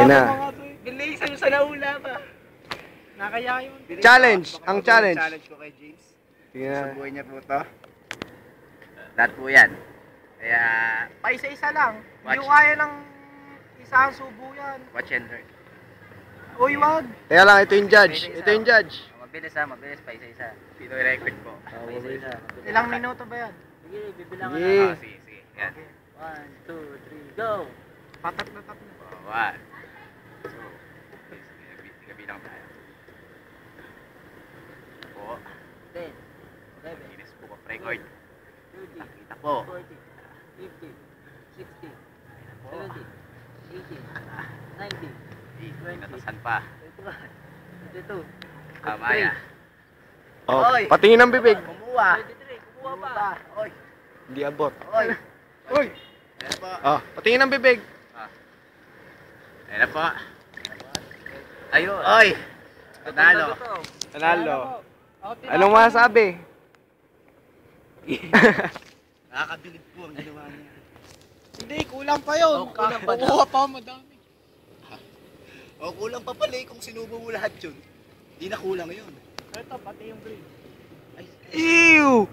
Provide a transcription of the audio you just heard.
Ayan na. Bilisan mo sa naula pa. Nakaya yun. Challenge! Ang challenge. Challenge ko kay James. Sige na. Sa buhay niya po to. Lahat po yan. Kaya, Pa isa-isa lang. Watch. Hindi ko kaya ng isang subo yan. watch and learn. Uy, wag. Teka lang, ito yung judge. Ito yung judge. Mabilis ha, mabilis pa isa-isa. Pinoy record po. Oh, mabilis. Ilang minuto ba yan? Sige, bibilang ka Sige. na. Sige, sige. Yan. 1, 2, 3, go! Patat na tap na. One. Two. Kabilang tayo. Po. 10, 11, Guinness Book of Record. 30, Nakita po. 40, 50, 60, 70, 80, 90, 20, Natasan pa. 21, 22, Tama yan. Oh, Oy. patingin ng bibig. Kumuha. 23, kumuha pa. Oy. Hindi abot. Oy. Uy! Ayan po. Oh, patingin ng bibig. Ayan na po. Ayun. Oy. Panalo. Panalo. Anong masasabi? Nakakabilib po ang ginawa niya. Hindi, kulang pa yun. Oh, kulang pa daw. Kukuha pa madami. O kulang pa pala kung sinubo mo lahat yun. Hindi na kulang yun. Ito, pati yung green. Ew!